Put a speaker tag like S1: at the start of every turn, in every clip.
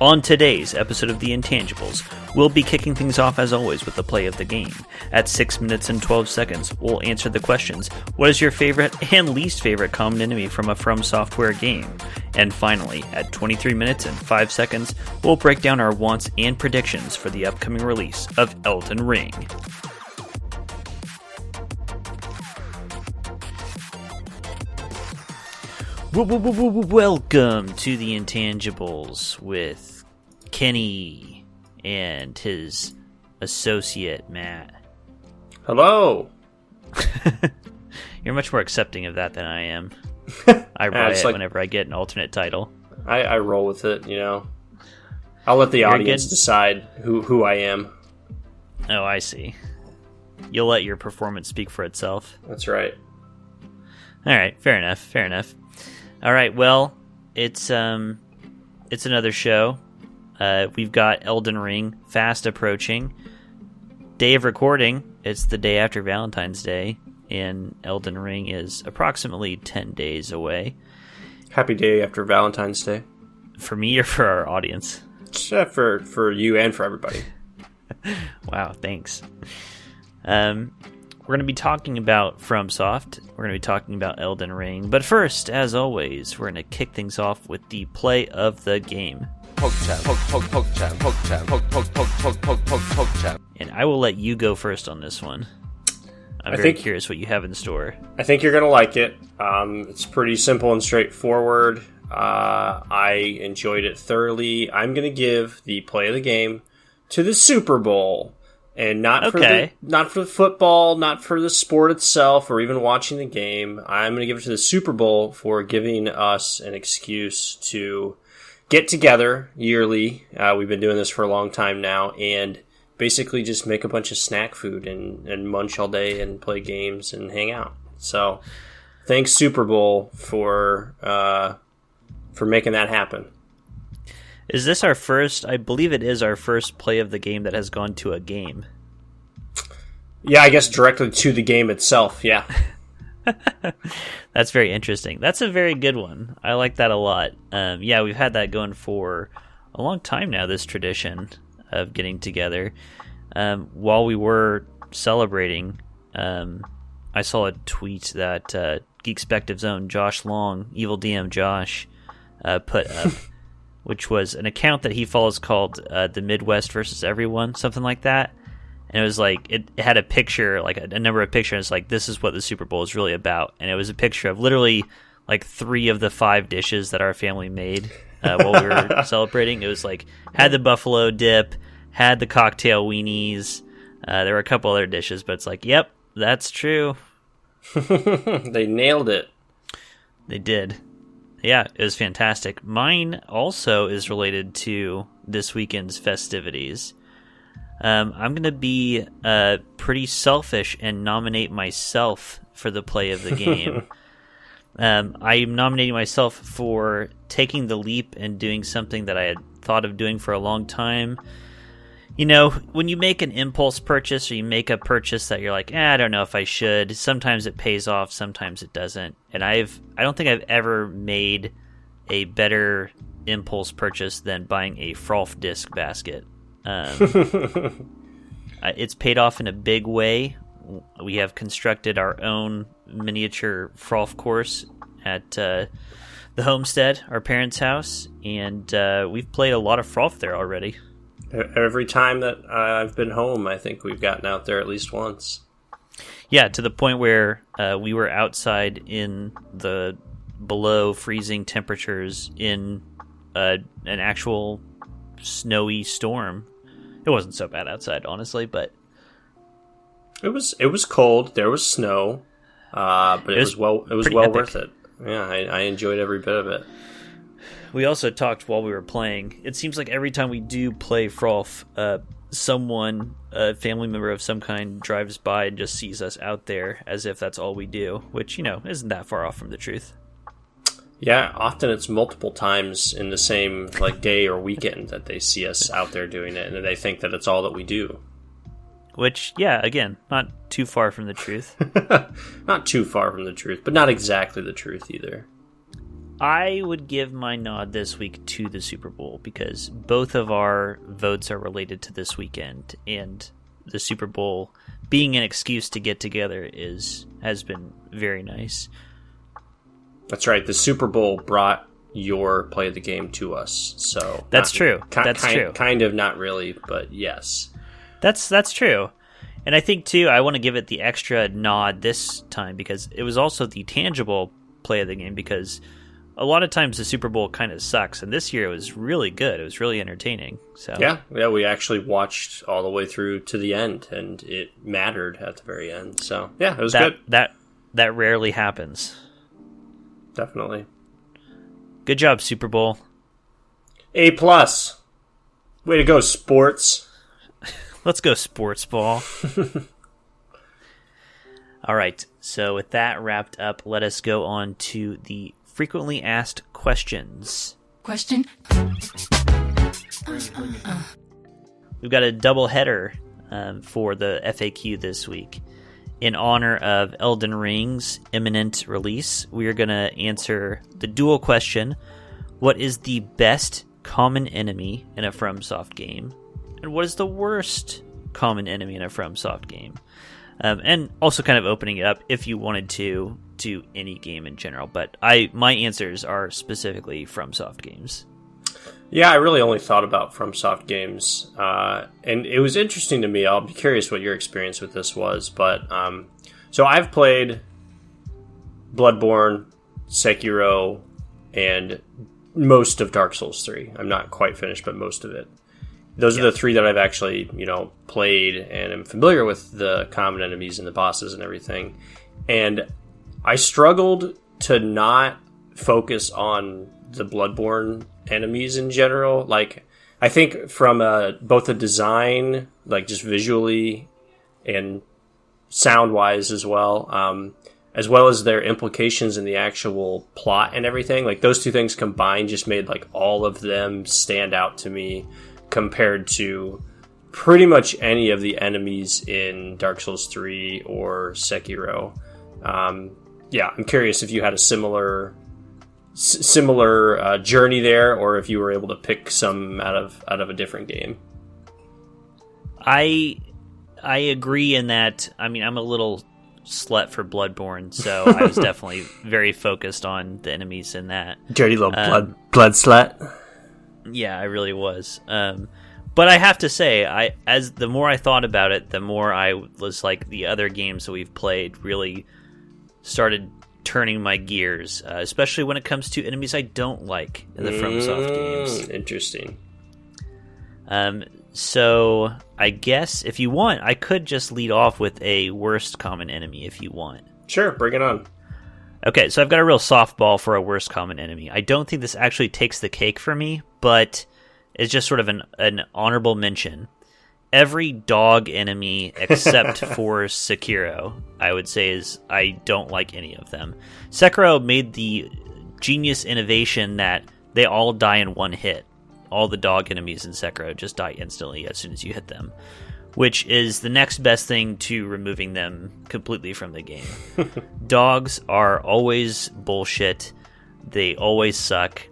S1: On today's episode of The Intangibles, we'll be kicking things off as always with the play of the game. At 6 minutes and 12 seconds, we'll answer the questions, what is your favorite and least favorite common enemy from a FromSoftware game? And finally, at 23 minutes and 5 seconds, we'll break down our wants and predictions for the upcoming release of Elden Ring. Welcome to The Intangibles with Kenny and his associate, Matt.
S2: Hello!
S1: You're much more accepting of that than I am. I write it whenever I get an alternate title.
S2: I roll with it, you know. I'll let the audience decide who I am.
S1: Oh, I see. You'll let your performance speak for itself.
S2: That's right.
S1: Alright, fair enough. Alright, well, it's another show. We've got Elden Ring fast approaching. Day of recording, it's the day after Valentine's Day, and Elden Ring is approximately 10 days away.
S2: Happy day after Valentine's Day.
S1: For me or for our audience?
S2: For you and for everybody.
S1: Wow, thanks. We're going to be talking about FromSoft. We're going to be talking about Elden Ring. But first, as always, we're going to kick things off with the play of the game.
S3: Poke chat.
S1: And I will let you go first on this one. I'm very curious what you have in store.
S2: I think you're going to like it. It's pretty simple and straightforward. I enjoyed it thoroughly. I'm going to give the play of the game to the Super Bowl. And not for the football, not for the sport itself, or even watching the game. I'm going to give it to the Super Bowl for giving us an excuse to get together yearly. We've been doing this for a long time now, and basically just make a bunch of snack food and munch all day and play games and hang out. So, thanks Super Bowl for making that happen.
S1: Is this our first? I believe it is our first play of the game that has gone to a game.
S2: Yeah, I guess directly to the game itself, yeah.
S1: That's very interesting. That's a very good one. I like that a lot. Yeah, we've had that going for a long time now, this tradition of getting together. While we were celebrating, I saw a tweet that Geekspective's own Josh Long, Evil DM Josh, put up. Which was an account that he follows called The Midwest versus Everyone, something like that. And it was like, it had a picture, like a number of pictures. It's like, this is what the Super Bowl is really about. And it was a picture of literally like 3 of the 5 dishes that our family made while we were celebrating. It was like, had the buffalo dip, had the cocktail weenies. There were a couple other dishes, but it's like, yep, that's true.
S2: They nailed it.
S1: They did. Yeah, it was fantastic. Mine also is related to this weekend's festivities. I'm going to be pretty selfish and nominate myself for the play of the game. I'm nominating myself for taking the leap and doing something that I had thought of doing for a long time. You know, when you make an impulse purchase or you make a purchase that you're like, I don't know if I should, sometimes it pays off, sometimes it doesn't. And I don't think I've ever made a better impulse purchase than buying a Frolf disc basket. It's paid off in a big way. We have constructed our own miniature Frolf course at the homestead, our parents' house, and we've played a lot of Frolf there already.
S2: Every time that I've been home, I think we've gotten out there at least once.
S1: Yeah, to the point where we were outside in the below freezing temperatures in an actual snowy storm. It wasn't so bad outside, honestly, but
S2: it was cold. There was snow, but it was well worth it. Yeah, I enjoyed every bit of it.
S1: We also talked while we were playing. It seems like every time we do play Frolf, someone, a family member of some kind, drives by and just sees us out there as if that's all we do, which, you know, isn't that far off from the truth.
S2: Yeah, often it's multiple times in the same day or weekend that they see us out there doing it, and they think that it's all that we do.
S1: Which, yeah, again, not too far from the truth.
S2: Not too far from the truth, but not exactly the truth either.
S1: I would give my nod this week to the Super Bowl because both of our votes are related to this weekend, and the Super Bowl being an excuse to get together has been very nice.
S2: That's right. The Super Bowl brought your play of the game to us, so
S1: that's true. True.
S2: Kind of, not really, but yes,
S1: that's true. And I think too, I want to give it the extra nod this time because it was also the tangible play of the game. Because a lot of times the Super Bowl kind of sucks, and this year it was really good. It was really entertaining. So
S2: yeah, we actually watched all the way through to the end, and it mattered at the very end. So yeah, it was good.
S1: That rarely happens.
S2: Definitely.
S1: Good job, Super Bowl.
S2: A+. Way to go, sports.
S1: Let's go, sports ball. All right. So with that wrapped up, let us go on to the frequently asked questions.
S3: Question.
S1: We've got a double header for the FAQ this week. In honor of Elden Ring's imminent release, we are going to answer the dual question: what is the best common enemy in a FromSoft game? And what is the worst common enemy in a FromSoft game? And also kind of opening it up if you wanted to any game in general. But my answers are specifically FromSoft games.
S2: Yeah, I really only thought about FromSoft games, and it was interesting to me. I'll be curious what your experience with this was, but so I've played Bloodborne, Sekiro, and most of Dark Souls 3. I'm not quite finished, but most of it. Those are the three that I've actually, played, and am familiar with the common enemies and the bosses and everything. And I struggled to not focus on the Bloodborne enemies in general. Like, I think from both a design, like just visually and sound-wise as well as their implications in the actual plot and everything. Like, those two things combined just made like all of them stand out to me compared to pretty much any of the enemies in Dark Souls 3 or Sekiro. I'm curious if you had a similar journey there, or if you were able to pick some out of a different game.
S1: I agree in that. I mean, I'm a little slut for Bloodborne, so I was definitely very focused on the enemies in that.
S2: Dirty little blood slut.
S1: Yeah, I really was. But I have to say, as the more I thought about it, the more I was like, the other games that we've played really started turning my gears, especially when it comes to enemies I don't like in the FromSoft games.
S2: Interesting.
S1: So I guess if you want, I could just lead off with a worst common enemy if you want.
S2: Sure, bring it on.
S1: Okay, so I've got a real softball for a worst common enemy. I don't think this actually takes the cake for me, but it's just sort of an honorable mention. Every dog enemy except for Sekiro, I would say, I don't like any of them. Sekiro made the genius innovation that they all die in one hit. All the dog enemies in Sekiro just die instantly as soon as you hit them, which is the next best thing to removing them completely from the game. Dogs are always bullshit. They always suck.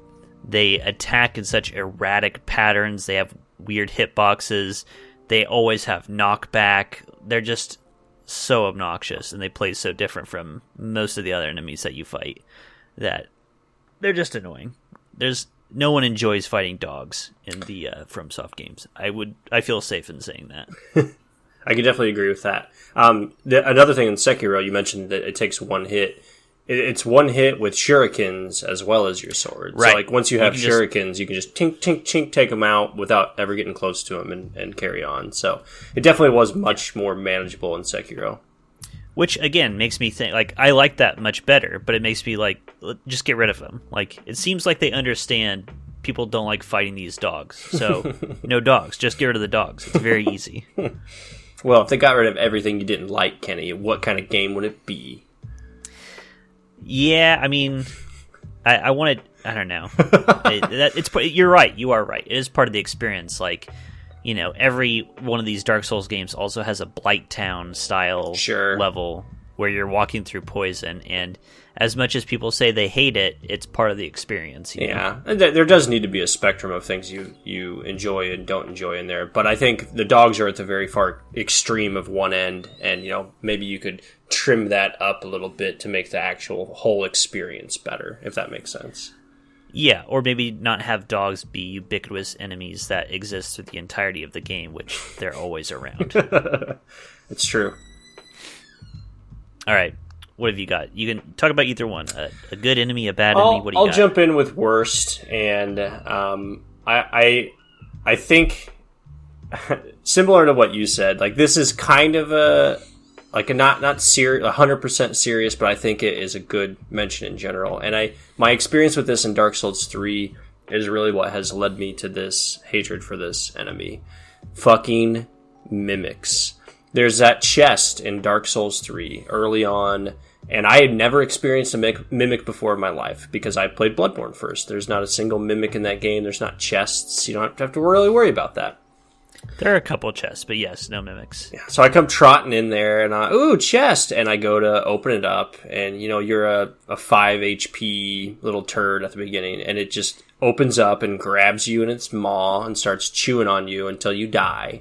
S1: They attack in such erratic patterns. They have weird hitboxes. They always have knockback. They're just so obnoxious, and they play so different from most of the other enemies that you fight that they're just annoying. No one enjoys fighting dogs in the FromSoft games. I feel safe in saying that.
S2: I can definitely agree with that. Another thing in Sekiro, you mentioned that it takes one hit. It's one hit with shurikens as well as your sword.
S1: Right.
S2: So, like, once you have shurikens, you can just tink, tink, tink, take them out without ever getting close to them and carry on. So it definitely was much more manageable in Sekiro.
S1: Which, again, makes me think, like, I like that much better, but it makes me, like, just get rid of them. Like, it seems like they understand people don't like fighting these dogs. So, no dogs. Just get rid of the dogs. It's very easy.
S2: Well, if they got rid of everything you didn't like, Kenny, what kind of game would it be?
S1: Yeah, I mean, I wanted, I don't know. You're right. You are right. It is part of the experience. Like, every one of these Dark Souls games also has a Blight Town style level where you're walking through poison. And as much as people say they hate it, it's part of the experience.
S2: Yeah, there does need to be a spectrum of things you enjoy and don't enjoy in there. But I think the dogs are at the very far extreme of one end, and maybe you could trim that up a little bit to make the actual whole experience better, if that makes sense.
S1: Yeah, or maybe not have dogs be ubiquitous enemies that exist through the entirety of the game, which they're always around.
S2: It's true.
S1: All right, what have you got? You can talk about either one. A good enemy, a bad enemy. What do you
S2: I'll
S1: got?
S2: jump in with worst, and I think similar to what you said. Like, this is kind of a not serious, 100% serious, but I think it is a good mention in general. And my experience with this in Dark Souls 3 is really what has led me to this hatred for this enemy. Fucking mimics. There's that chest in Dark Souls 3 early on, and I had never experienced a mimic before in my life because I played Bloodborne first. There's not a single mimic in that game. There's not chests. You don't have to really worry about that.
S1: There are a couple chests, but yes, no mimics.
S2: Yeah, so I come trotting in there, and chest, and I go to open it up, and you're a 5 HP little turd at the beginning, and it just opens up and grabs you in its maw and starts chewing on you until you die.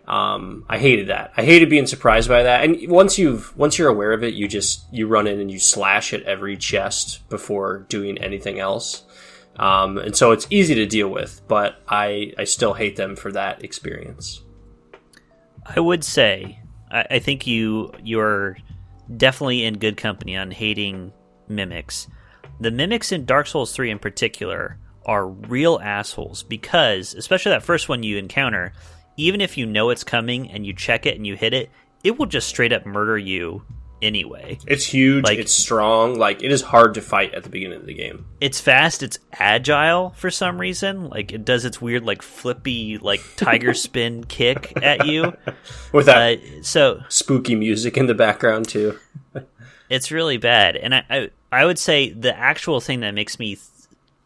S2: I hated that. I hated being surprised by that. And once you're aware of it, you run in and you slash at every chest before doing anything else. And so it's easy to deal with, but I still hate them for that experience.
S1: I would say, I think you're definitely in good company on hating mimics. The mimics in Dark Souls 3 in particular are real assholes because, especially that first one you encounter, even if you know it's coming and you check it and you hit it, it will just straight up murder you anyway.
S2: It's huge, it's strong, it is hard to fight at the beginning of the game.
S1: It's fast, it's agile for some reason. It does its weird, flippy, tiger spin kick at you.
S2: With that spooky music in the background, too.
S1: It's really bad. And I would say the actual thing that makes me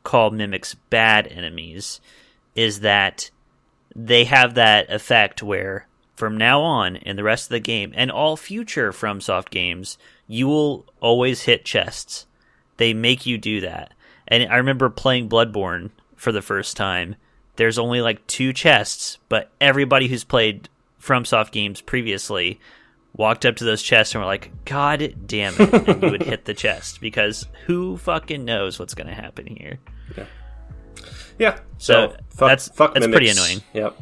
S1: call mimics bad enemies is that they have that effect where from now on in the rest of the game and all future FromSoft games, you will always hit chests. They make you do that. And I remember playing Bloodborne for the first time. There's only 2 chests, but everybody who's played FromSoft games previously walked up to those chests and were like, God damn it. And you would hit the chest because who fucking knows what's going to happen here.
S2: Yeah. So
S1: that's
S2: mimics.
S1: Pretty annoying.
S2: Yep.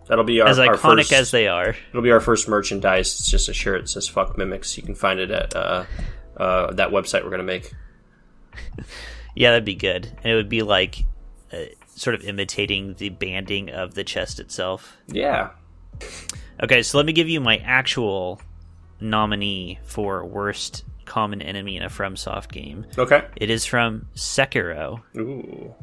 S2: That'll be our
S1: iconic
S2: first,
S1: as they are.
S2: It'll be our first merchandise. It's just a shirt that says "fuck mimics." You can find it at that website we're gonna make.
S1: Yeah, that'd be good, and it would be sort of imitating the banding of the chest itself.
S2: Yeah.
S1: Okay, so let me give you my actual nominee for worst common enemy in a FromSoft game.
S2: Okay.
S1: It is from Sekiro.
S2: Ooh.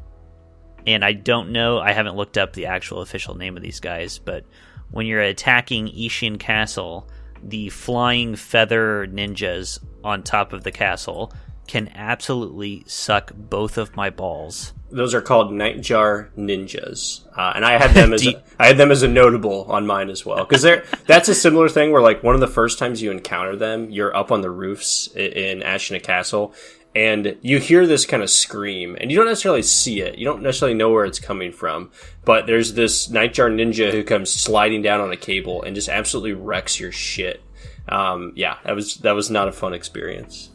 S1: And I don't know, I haven't looked up the actual official name of these guys, but when you're attacking Ishin Castle, the flying feather ninjas on top of the castle can absolutely suck both of my balls.
S2: Those are called Nightjar Ninjas, and I had them as a notable on mine as well because that's a similar thing where one of the first times you encounter them, you're up on the roofs in Ashina Castle. And you hear this kind of scream, and you don't necessarily see it. You don't necessarily know where it's coming from. But there's this Nightjar Ninja who comes sliding down on a cable and just absolutely wrecks your shit. That was not a fun experience.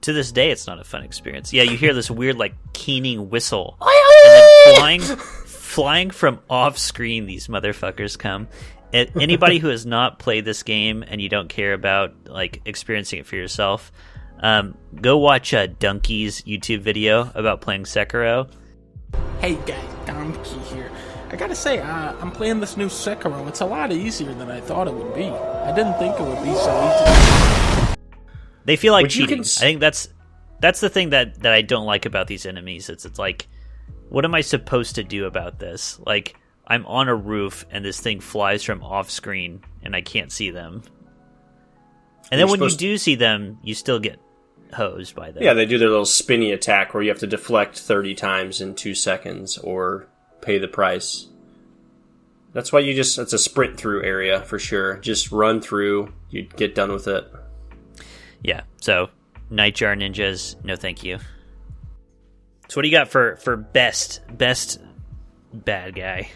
S1: To this day, it's not a fun experience. Yeah, you hear this weird, keening whistle. And then flying from off-screen, these motherfuckers come. Anybody who has not played this game and you don't care about, experiencing it for yourself... go watch Donkey's YouTube video about playing Sekiro.
S3: Hey guys, Donkey here. I gotta say, I'm playing this new Sekiro. It's a lot easier than I thought it would be. I didn't think it would be so easy.
S1: They feel like cheating. I think that's the thing that I don't like about these enemies. It's what am I supposed to do about this? I'm on a roof and this thing flies from off screen and I can't see them. And then when you do see them, you still get hosed by them.
S2: Yeah, they do their little spinny attack where you have to deflect 30 times in 2 seconds or pay the price. That's why it's a sprint through area for sure. Just run through, you get done with it.
S1: Yeah, so Nightjar ninjas, no thank you. So what do you got for best bad guy?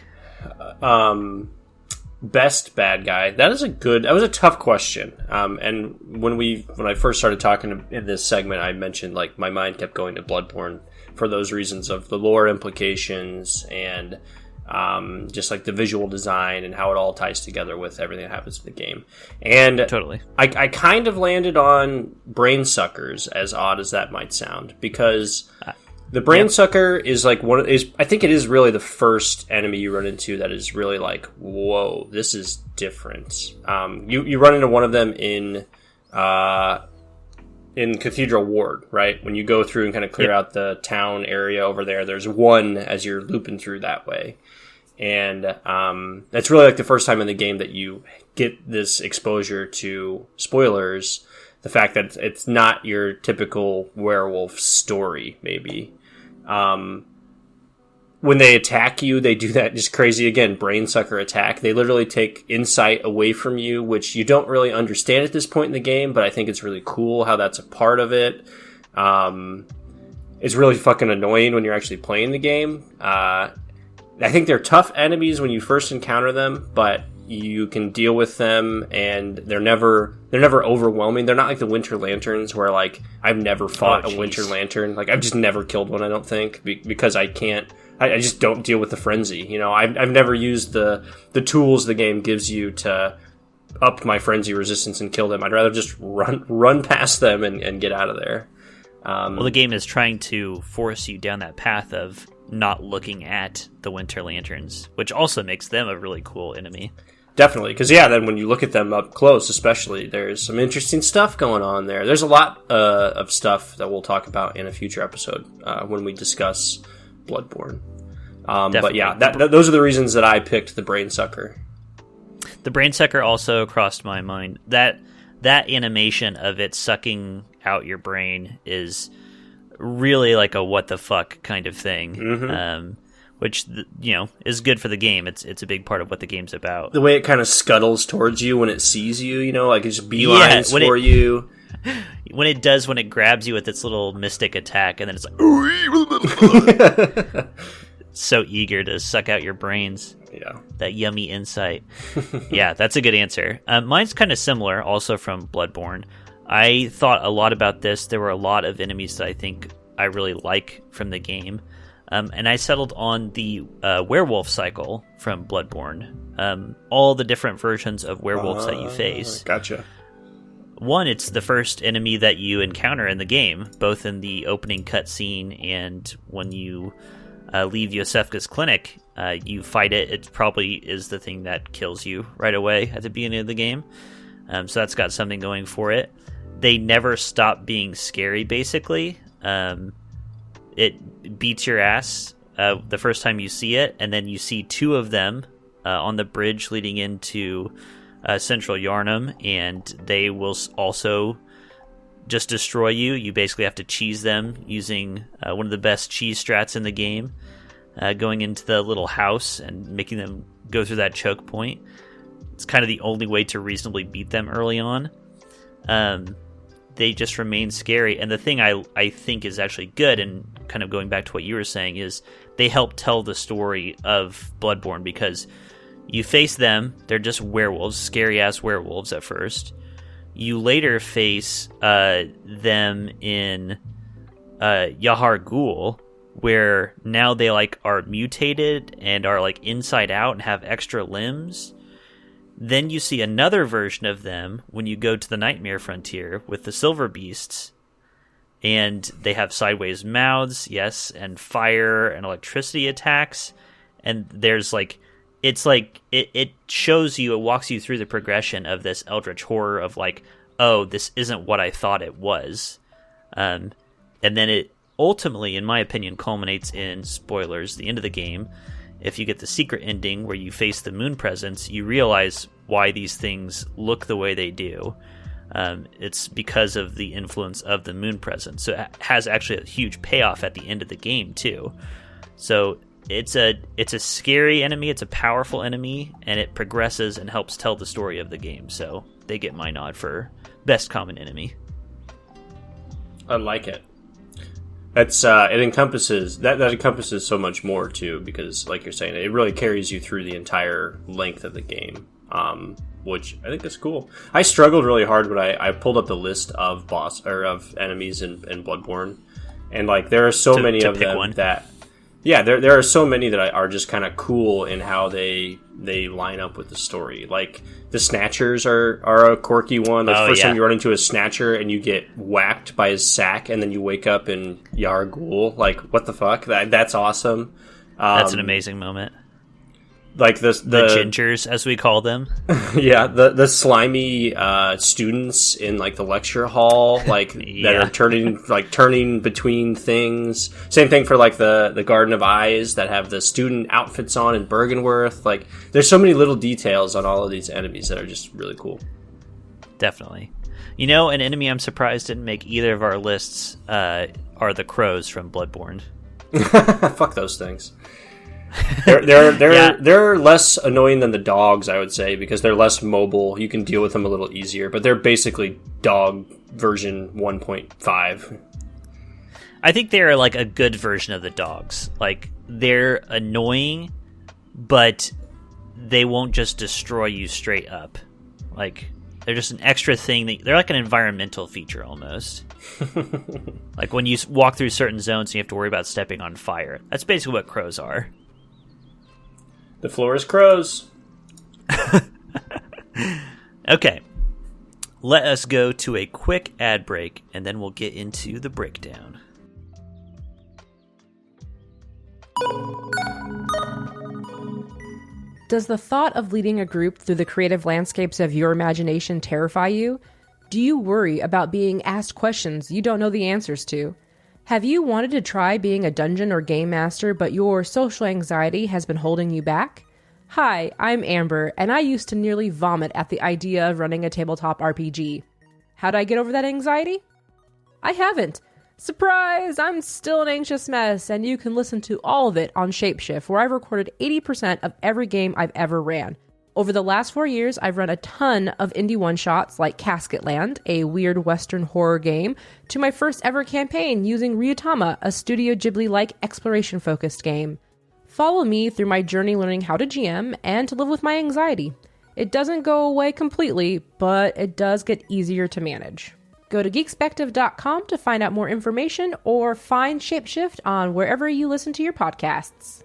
S2: Best bad guy. That was a tough question. And when I first started talking in this segment, I mentioned like my mind kept going to Bloodborne for those reasons of the lore implications and just like the visual design and how it all ties together with everything that happens in the game. And
S1: totally,
S2: I kind of landed on brain suckers, as odd as that might sound, because the brain sucker is like I think it is really the first enemy you run into that is really like, whoa, this is different. You run into one of them in Cathedral Ward, right? When you go through and kind of clear out the town area over there, there's one as you're looping through that way. And that's really like the first time in the game that you get this exposure to spoilers. The fact that it's not your typical werewolf story, maybe. When they attack you, they do that just crazy, again, brain sucker attack. They literally take insight away from you, which you don't really understand at this point in the game, but I think it's really cool how that's a part of it. It's really fucking annoying when you're actually playing the game. I think they're tough enemies when you first encounter them, but you can deal with them, and they're never overwhelming. They're not like the Winter Lanterns, where like I've never fought a Winter Lantern. Like I've just never killed one. I don't think because I can't. I just don't deal with the frenzy. You know, I've never used the tools the game gives you to up my frenzy resistance and kill them. I'd rather just run past them and get out of there.
S1: Well, the game is trying to force you down that path of not looking at the Winter Lanterns, which also makes them a really cool enemy.
S2: Definitely, because then when you look at them up close, especially, there's some interesting stuff going on there. There's a lot of stuff that we'll talk about in a future episode when we discuss Bloodborne. But yeah, those are the reasons that I picked the Brain Sucker.
S1: The Brain Sucker also crossed my mind. That animation of it sucking out your brain is really like a what the fuck kind of thing. Which, is good for the game. It's a big part of what the game's about.
S2: The way it kind of scuttles towards you when it sees you, like it just beelines for you.
S1: When it grabs you with its little mystic attack, and then it's like, so eager to suck out your brains.
S2: Yeah.
S1: That yummy insight. Yeah, that's a good answer. Mine's kind of similar, also from Bloodborne. I thought a lot about this. There were a lot of enemies that I think I really like from the game. And I settled on the Werewolf Cycle from Bloodborne. All the different versions of werewolves that you face.
S2: Gotcha.
S1: One, it's the first enemy that you encounter in the game, both in the opening cutscene and when you leave Yosefka's clinic. You fight it. It probably is the thing that kills you right away at the beginning of the game. So that's got something going for it. They never stop being scary, basically. It beats your ass the first time you see it, and then you see two of them on the bridge leading into Central Yharnam, and they will also just destroy you. You basically have to cheese them using one of the best cheese strats in the game, going into the little house and making them go through that choke point. It's kind of the only way to reasonably beat them early on. They just remain scary. And the thing I think is actually good, and kind of going back to what you were saying, is they help tell the story of Bloodborne, because you face them, they're just werewolves, scary-ass werewolves at first. You later face them in Yahar Ghul, where now they are mutated and are inside out and have extra limbs. Then you see another version of them when you go to the Nightmare Frontier with the Silver Beasts, and they have sideways mouths, yes, and fire and electricity attacks, and there's it shows you, it walks you through the progression of this eldritch horror of oh, this isn't what I thought it was, and then it ultimately, in my opinion, culminates in, spoilers, the end of the game. If you get the secret ending where you face the moon presence, you realize why these things look the way they do. It's because of the influence of the moon presence. So it has actually a huge payoff at the end of the game too. So it's a scary enemy, it's a powerful enemy, and it progresses and helps tell the story of the game. So they get my nod for best common enemy.
S2: I like it. That's it encompasses that encompasses so much more too, because like you're saying, it really carries you through the entire length of the game, which I think is cool. I struggled really hard when I pulled up the list of of enemies in Bloodborne, and like there are so many of them that there are so many that are just kind of cool in how they line up with the story. Like the Snatchers are a quirky one. Like the first time you run into a Snatcher and you get whacked by his sack, and then you wake up in Yargul. Like, what the fuck? That's awesome.
S1: That's an amazing moment.
S2: Like the
S1: gingers, as we call them.
S2: Yeah, the slimy students in like the lecture hall, like that are turning between things. Same thing for like the Garden of Eyes that have the student outfits on in Bergenworth. Like, there's so many little details on all of these enemies that are just really cool.
S1: Definitely. You know, an enemy I'm surprised didn't make either of our lists are the crows from Bloodborne.
S2: Fuck those things. They're less annoying than the dogs, I would say, because they're less mobile. You can deal with them a little easier, but they're basically dog version 1.5.
S1: I think they're like a good version of the dogs. Like, they're annoying, but they won't just destroy you straight up. Like, they're just an extra thing. They're like an environmental feature almost. Like when you walk through certain zones and you have to worry about stepping on fire. That's basically what crows are.
S2: The floor is crows.
S1: Okay. Let us go to a quick ad break, and then we'll get into the breakdown.
S4: Does the thought of leading a group through the creative landscapes of your imagination terrify you? Do you worry about being asked questions you don't know the answers to? Have you wanted to try being a dungeon or game master, but your social anxiety has been holding you back? Hi, I'm Amber, and I used to nearly vomit at the idea of running a tabletop RPG. How'd I get over that anxiety? I haven't. Surprise! I'm still an anxious mess, and you can listen to all of it on Shapeshift, where I've recorded 80% of every game I've ever ran. Over the last 4 years, I've run a ton of indie one-shots like Casketland, a weird Western horror game, to my first ever campaign using Ryutama, a Studio Ghibli-like exploration-focused game. Follow me through my journey learning how to GM and to live with my anxiety. It doesn't go away completely, but it does get easier to manage. Go to geekspective.com to find out more information or find Shapeshift on wherever you listen to your podcasts.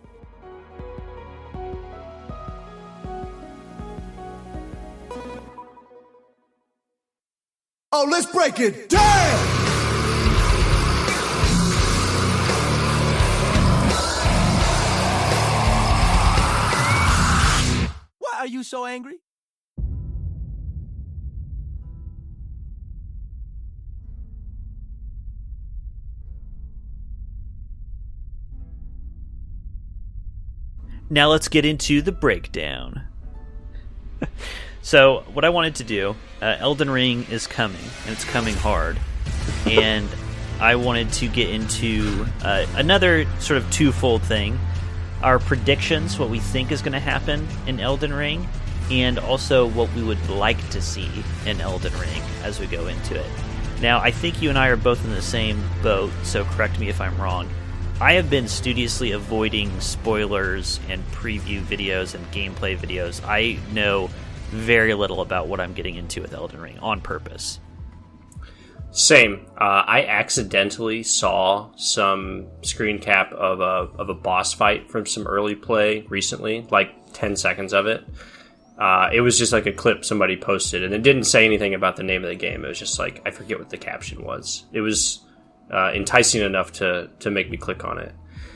S5: Oh, let's break it down! Why are you so angry?
S1: Now let's get into the breakdown. So, what I wanted to do, Elden Ring is coming, and it's coming hard. And I wanted to get into another sort of twofold thing. Our predictions, what we think is going to happen in Elden Ring, and also what we would like to see in Elden Ring as we go into it. Now, I think you and I are both in the same boat, so correct me if I'm wrong. I have been studiously avoiding spoilers and preview videos and gameplay videos. I know very little about what I'm getting into with Elden Ring on purpose.
S2: Same. I accidentally saw some screen cap of a boss fight from some early play recently, like 10 seconds of it. It was just like a clip somebody posted, and it didn't say anything about the name of the game. It was just like, I forget what the caption was. It was enticing enough to make me click on it.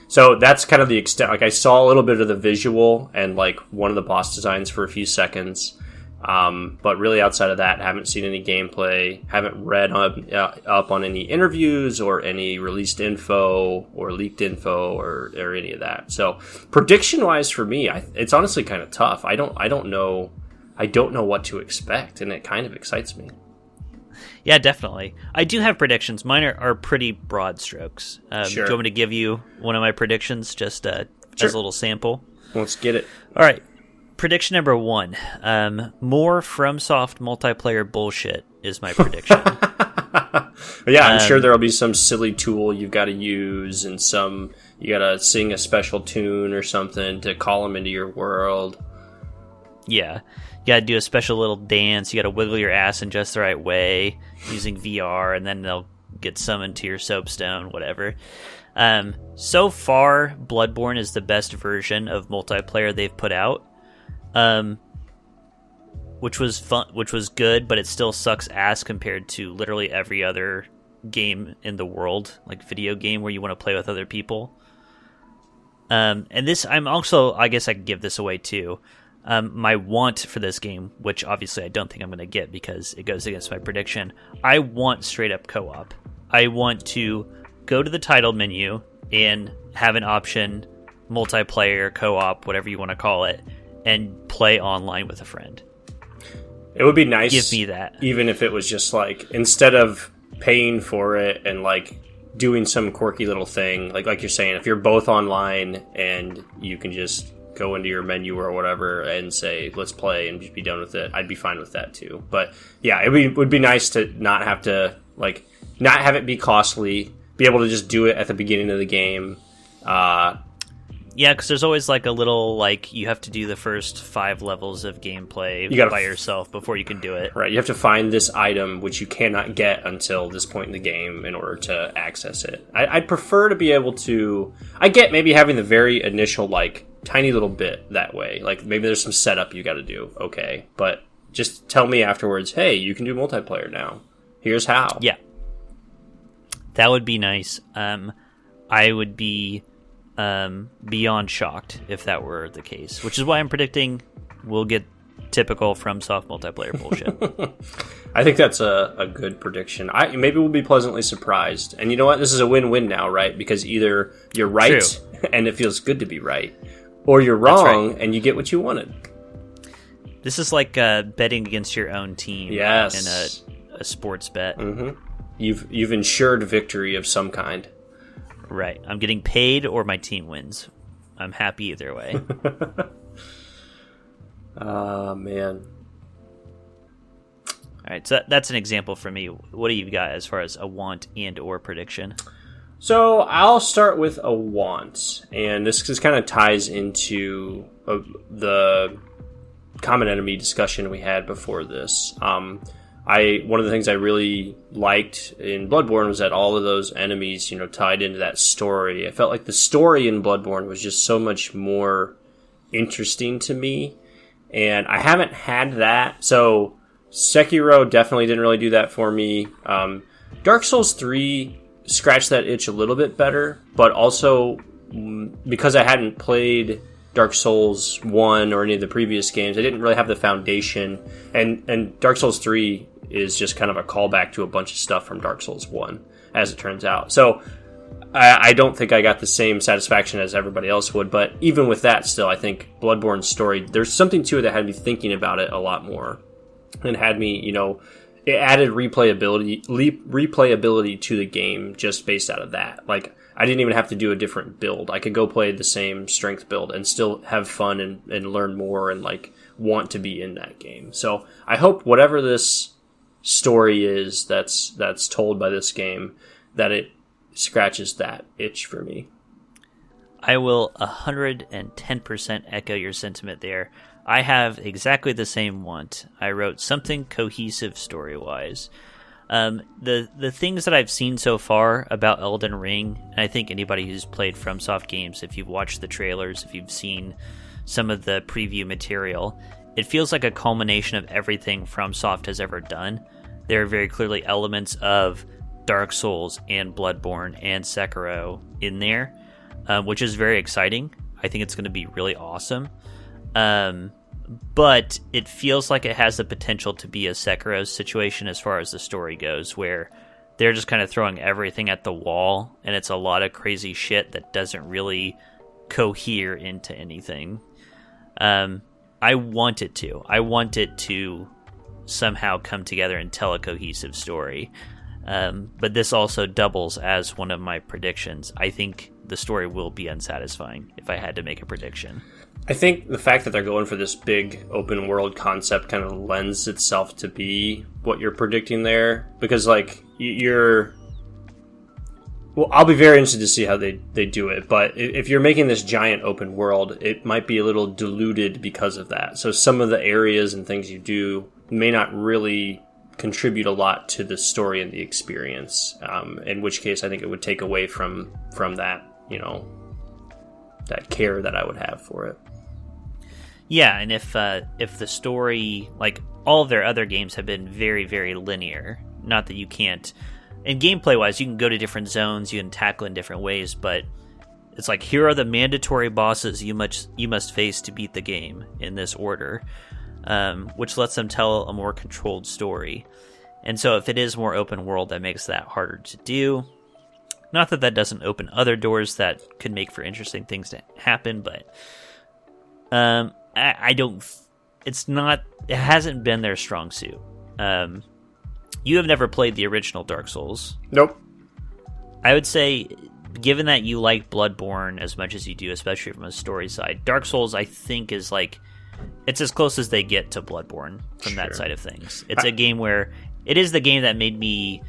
S2: So that's kind of the extent. Like, I saw a little bit of the visual and like one of the boss designs for a few seconds. But really outside of that, haven't seen any gameplay, haven't read up on any interviews or any released info or leaked info or any of that. So prediction wise for me, it's honestly kind of tough. I don't know what to expect, and it kind of excites me.
S1: Yeah, definitely. I do have predictions. Mine are pretty broad strokes.
S2: Sure.
S1: Do you want me to give you one of my predictions just as a little sample?
S2: Let's get it.
S1: All right. Prediction number 1. More FromSoft multiplayer bullshit is my prediction.
S2: Yeah, I'm sure there'll be some silly tool you've got to use, and you got to sing a special tune or something to call them into your world.
S1: Yeah. You gotta do a special little dance. You gotta wiggle your ass in just the right way using VR, and then they'll get summoned to your soapstone, whatever. So far, Bloodborne is the best version of multiplayer they've put out. Which was fun, which was good, but it still sucks ass compared to literally every other game in the world, like video game where you want to play with other people. And this, I guess I could give this away too. My want for this game, which obviously I don't think I'm going to get because it goes against my prediction, I want straight up co-op. I want to go to the title menu and have an option, multiplayer, co-op, whatever you want to call it, and play online with a friend.
S2: It would be nice.
S1: Give me that.
S2: Even if it was just like, instead of paying for it and like doing some quirky little thing, like you're saying, if you're both online and you can just go into your menu or whatever and say, let's play and just be done with it, I'd be fine with that too. But yeah, it would be nice to not have to, like, not have it be costly, be able to just do it at the beginning of the game.
S1: Yeah, because there's always like a little, like, you have to do the first 5 levels of gameplay by yourself before you can do it.
S2: Right, you have to find this item, which you cannot get until this point in the game in order to access it. I'd prefer to be able to... I get maybe having the very initial, like, tiny little bit that way. Like, maybe there's some setup you got to do. Okay, but just tell me afterwards, hey, you can do multiplayer now. Here's how.
S1: Yeah. That would be nice. I would be... beyond shocked if that were the case, which is why I'm predicting we'll get typical FromSoft multiplayer bullshit.
S2: I think that's a good prediction. Maybe we'll be pleasantly surprised. And you know what? This is a win-win now, right? Because either you're right and it feels good to be right, or you're wrong and you get what you wanted.
S1: This is like betting against your own team in a sports bet.
S2: Mm-hmm. You've ensured victory of some kind.
S1: Right. I'm getting paid or my team wins. I'm happy either way.
S2: Man.
S1: All right, so that's an example for me. What do you got as far as a want and or prediction?
S2: So I'll start with a want, and this just kind of ties into the common enemy discussion we had before this. One of the things I really liked in Bloodborne was that all of those enemies, tied into that story. I felt like the story in Bloodborne was just so much more interesting to me, and I haven't had that. So Sekiro definitely didn't really do that for me. Dark Souls 3 scratched that itch a little bit better, but also because I hadn't played Dark Souls 1 or any of the previous games, I didn't really have the foundation, and Dark Souls 3 is just kind of a callback to a bunch of stuff from Dark Souls 1, as it turns out. So I don't think I got the same satisfaction as everybody else would, but even with that still, I think Bloodborne's story, there's something to it that had me thinking about it a lot more, and had me, it added replayability to the game just based out of that. Like, I didn't even have to do a different build. I could go play the same strength build and still have fun and learn more and, like, want to be in that game. So I hope whatever this story is that's told by this game, that it scratches that itch for me.
S1: I will 110% echo your sentiment there. I have exactly the same want. I wrote something cohesive story-wise. The things that I've seen so far about Elden Ring, and I think anybody who's played FromSoft games, if you've watched the trailers, if you've seen some of the preview material, it feels like a culmination of everything FromSoft has ever done. There are very clearly elements of Dark Souls and Bloodborne and Sekiro in there, which is very exciting. I think it's going to be really awesome. But it feels like it has the potential to be a Sekiro situation as far as the story goes, where they're just kind of throwing everything at the wall, and it's a lot of crazy shit that doesn't really cohere into anything. I want it to. I want it to somehow come together and tell a cohesive story. But this also doubles as one of my predictions. I think the story will be unsatisfying if I had to make a prediction.
S2: I think the fact that they're going for this big open world concept kind of lends itself to be what you're predicting there. Because, like, you're. Well, I'll be very interested to see how they do it, but if you're making this giant open world, it might be a little diluted because of that. So some of the areas and things you do may not really contribute a lot to the story and the experience, in which case I think it would take away from that, that care that I would have for it.
S1: Yeah, and if the story, like all of their other games have been very, very linear, not that you can't, and gameplay-wise, you can go to different zones, you can tackle in different ways, but it's like, here are the mandatory bosses you must face to beat the game in this order, which lets them tell a more controlled story. And so if it is more open world, that makes that harder to do. Not that doesn't open other doors that could make for interesting things to happen, but it hasn't been their strong suit. You have never played the original Dark Souls.
S2: Nope.
S1: I would say, given that you like Bloodborne as much as you do, especially from a story side, Dark Souls, I think, is like, it's as close as they get to Bloodborne from that side of things. It's a game where, it is the game that made me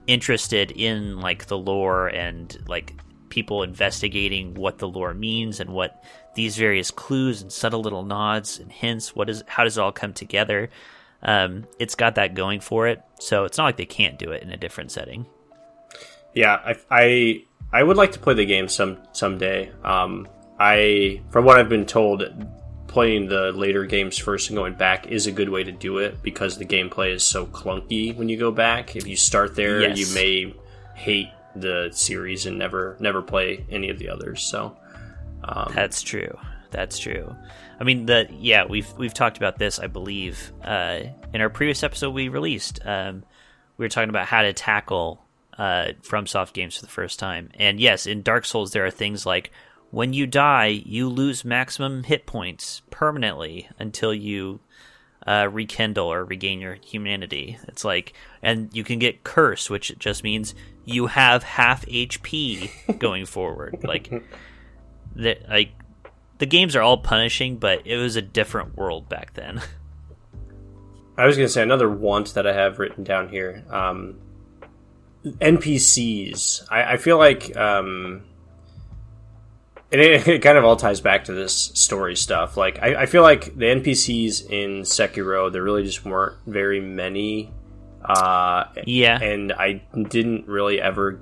S1: interested in, like, the lore and, like, people investigating what the lore means and what these various clues and subtle little nods and hints, how does it all come together? It's got that going for it, so it's not like they can't do it in a different setting.
S2: Yeah, I would like to play the game someday. From what I've been told, playing the later games first and going back is a good way to do it because the gameplay is so clunky when you go back. If you start there, you may hate the series and never play any of the others. So
S1: that's true. I mean, we've talked about this, I believe, in our previous episode we released. We were talking about how to tackle FromSoft games for the first time. And yes, in Dark Souls, there are things like, when you die, you lose maximum hit points permanently until you rekindle or regain your humanity. It's like, and you can get cursed, which just means you have half HP going forward. The games are all punishing, but it was a different world back then.
S2: I was going to say another want that I have written down here. NPCs. I feel like it kind of all ties back to this story stuff. Like, I feel like the NPCs in Sekiro, there really just weren't very many. And I didn't really ever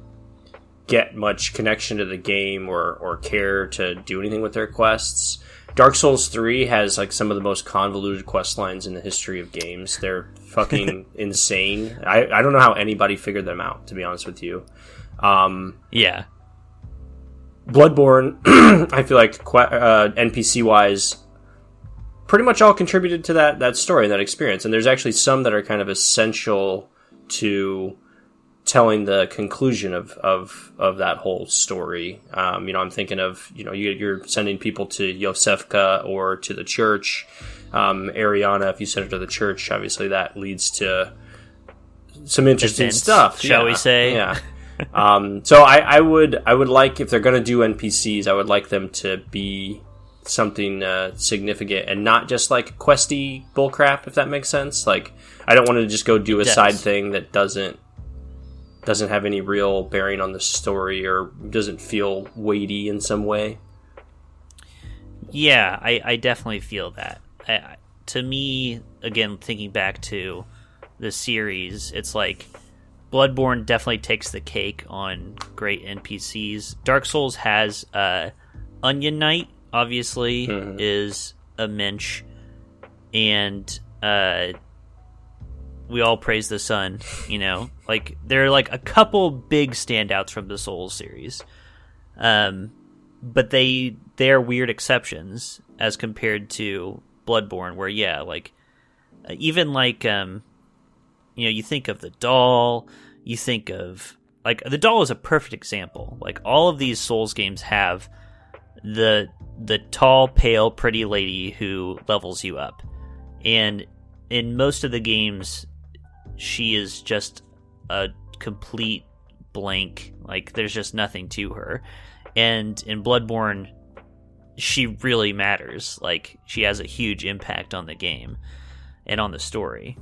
S2: get much connection to the game or care to do anything with their quests. Dark Souls 3 has like some of the most convoluted quest lines in the history of games. They're fucking insane. I don't know how anybody figured them out, to be honest with you. Bloodborne, I feel like NPC wise, pretty much all contributed to that story and that experience. And there's actually some that are kind of essential to telling the conclusion of that whole story. I'm thinking of, you're sending people to Yosefka or to the church. Ariana, if you send her to the church, obviously that leads to some interesting stuff,
S1: shall we say?
S2: Yeah. So I would like, if they're going to do NPCs, I would like them to be something significant and not just like questy bullcrap, if that makes sense. Like, I don't want to just go do a side thing that doesn't have any real bearing on the story or doesn't feel weighty in some way.
S1: Yeah, I definitely feel that. To me, again, thinking back to the series, it's like Bloodborne definitely takes the cake on great NPCs. Dark Souls has Onion Knight, obviously, is a mensch, and we all praise the sun, like there are like a couple big standouts from the Souls series, but they're weird exceptions as compared to Bloodborne, where even like you think of the doll, you think of like the doll is a perfect example. Like, all of these Souls games have the tall, pale, pretty lady who levels you up, and in most of the games, she is just a complete blank. Like, there's just nothing to her. And in Bloodborne, she really matters. Like, she has a huge impact on the game and on the story.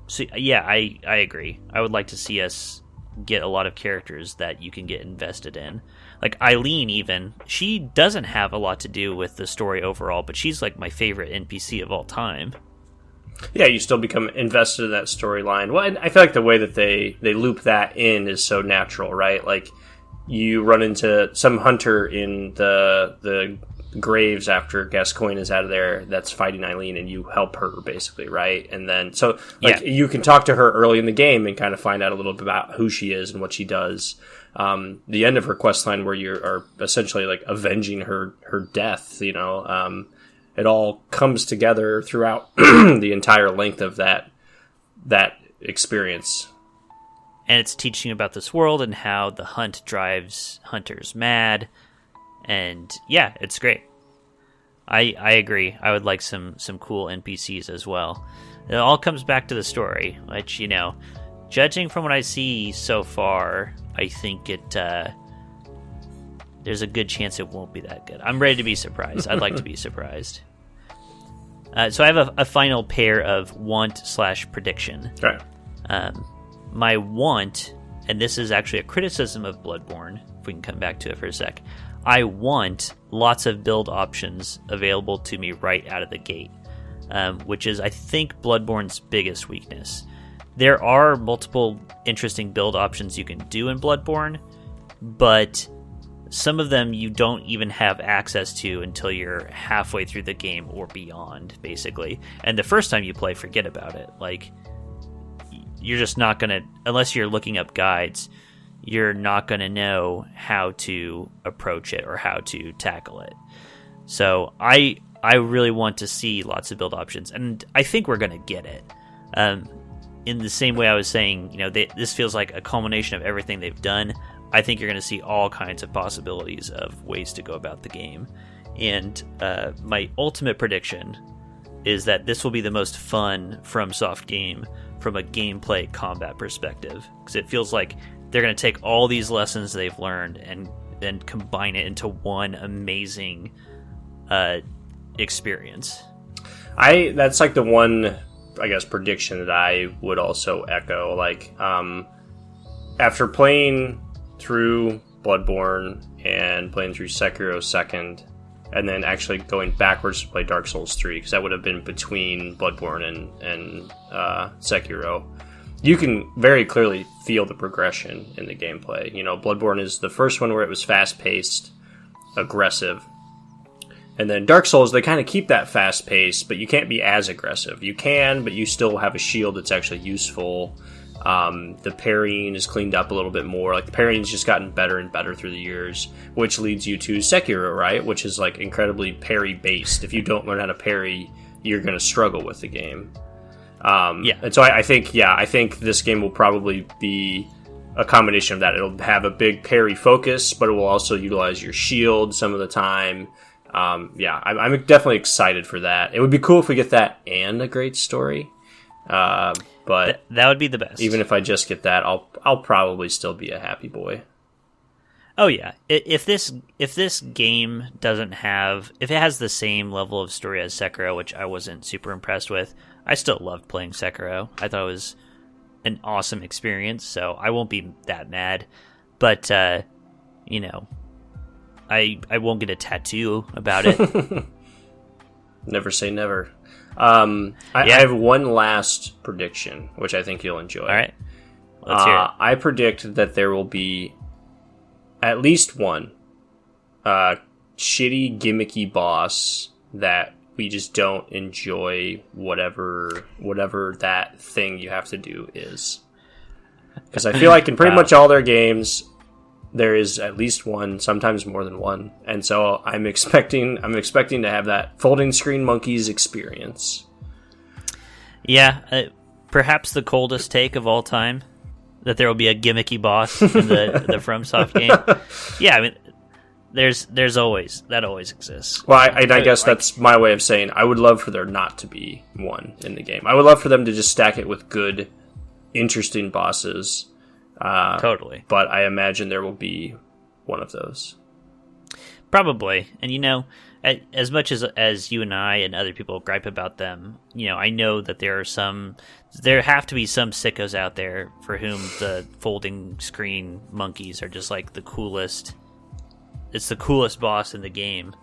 S1: So yeah, I agree. I would like to see us get a lot of characters that you can get invested in. Like Eileen, even, she doesn't have a lot to do with the story overall, but she's like my favorite NPC of all time.
S2: Yeah, you still become invested in that storyline. Well, and I feel like the way that they loop that in is so natural, right? Like, you run into some hunter in the graves after Gascoigne is out of there that's fighting Eileen, and you help her, basically, right? And then, so, like, you can talk to her early in the game and kind of find out a little bit about who she is and what she does. The end of her questline where you are essentially, like, avenging her death, you know, it all comes together throughout the entire length of that experience.
S1: And it's teaching about this world and how the hunt drives hunters mad. And yeah, it's great. I agree. I would like some cool NPCs as well. It all comes back to the story, which, you know, judging from what I see so far, I think there's a good chance it won't be that good. I'm ready to be surprised. I'd like to be surprised. So I have a final pair of want/prediction.
S2: Right.
S1: My want, and this is actually a criticism of Bloodborne, if we can come back to it for a sec. I want lots of build options available to me right out of the gate, which is, I think, Bloodborne's biggest weakness. There are multiple interesting build options you can do in Bloodborne, but some of them you don't even have access to until you're halfway through the game or beyond, basically. And the first time you play, forget about it. Like, you're just not going to, unless you're looking up guides, you're not going to know how to approach it or how to tackle it. So I really want to see lots of build options, and I think we're going to get it. In the same way I was saying, you know, this feels like a culmination of everything they've done. I think you're going to see all kinds of possibilities of ways to go about the game. And my ultimate prediction is that this will be the most fun FromSoft game from a gameplay combat perspective, because it feels like they're going to take all these lessons they've learned and then combine it into one amazing experience.
S2: That's like the one, I guess, prediction that I would also echo. Like, after playing through Bloodborne and playing through Sekiro second, and then actually going backwards to play Dark Souls 3, because that would have been between Bloodborne and Sekiro, you can very clearly feel the progression in the gameplay. You know, Bloodborne is the first one where it was fast-paced, aggressive. And then Dark Souls, they kind of keep that fast-paced, but you can't be as aggressive. You can, but you still have a shield that's actually useful. The parrying is cleaned up a little bit more. Like, the parrying's just gotten better and better through the years, which leads you to Sekiro, right? Which is, like, incredibly parry-based. If you don't learn how to parry, you're going to struggle with the game. And so I think this game will probably be a combination of that. It'll have a big parry focus, but it will also utilize your shield some of the time. I'm definitely excited for that. It would be cool if we get that and a great story. But
S1: that would be the best.
S2: Even if I just get that, I'll probably still be a happy boy.
S1: Oh yeah, if this game doesn't have, if it has the same level of story as Sekiro, which I wasn't super impressed with, I still loved playing Sekiro. I thought it was an awesome experience, so I won't be that mad. But you know, I won't get a tattoo about it.
S2: Never say never. I have one last prediction, which I think you'll enjoy.
S1: All right, let's hear it.
S2: I predict that there will be at least one shitty, gimmicky boss that we just don't enjoy, whatever that thing you have to do is. Because I feel like in pretty much all their games, there is at least one, sometimes more than one, and so I'm expecting to have that folding screen monkeys experience.
S1: Yeah, perhaps the coldest take of all time, that there will be a gimmicky boss in the FromSoft game. Yeah, I mean, there's always, that always exists.
S2: Well, I guess that's my way of saying I would love for there not to be one in the game. I would love for them to just stack it with good, interesting bosses.
S1: Totally.
S2: But I imagine there will be one of those.
S1: Probably. And, you know, as much as you and I and other people gripe about them, I know that there have to be some sickos out there for whom the folding screen monkeys are just like the coolest. It's the coolest boss in the game.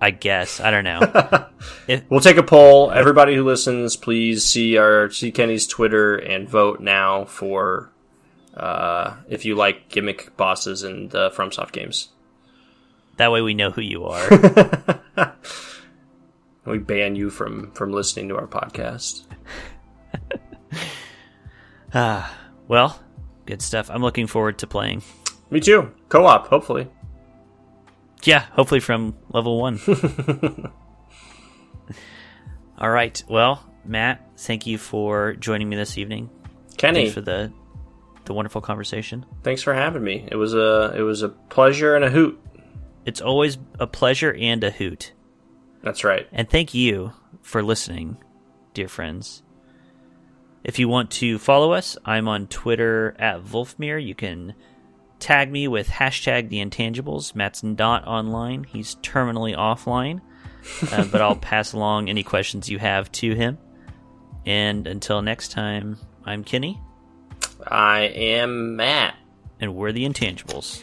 S1: I guess. I don't know.
S2: We'll take a poll. Everybody who listens, please see Kenny's Twitter and vote now for if you like gimmick bosses in the FromSoft games.
S1: That way we know who you are.
S2: We ban you from listening to our podcast.
S1: Well, good stuff. I'm looking forward to playing.
S2: Me too. Co-op, hopefully.
S1: Yeah, hopefully from level 1. All right. Well, Matt, thank you for joining me this evening.
S2: Kenny,
S1: thanks for the wonderful conversation.
S2: Thanks for having me. It was a pleasure and a hoot.
S1: It's always a pleasure and a hoot.
S2: That's right.
S1: And thank you for listening, dear friends. If you want to follow us, I'm on Twitter at Wolfmere. You can tag me with hashtag the Intangibles. Matt's not online. He's terminally offline. But I'll pass along any questions you have to him. And until next time, I'm Kenny.
S2: I am Matt.
S1: And we're the Intangibles.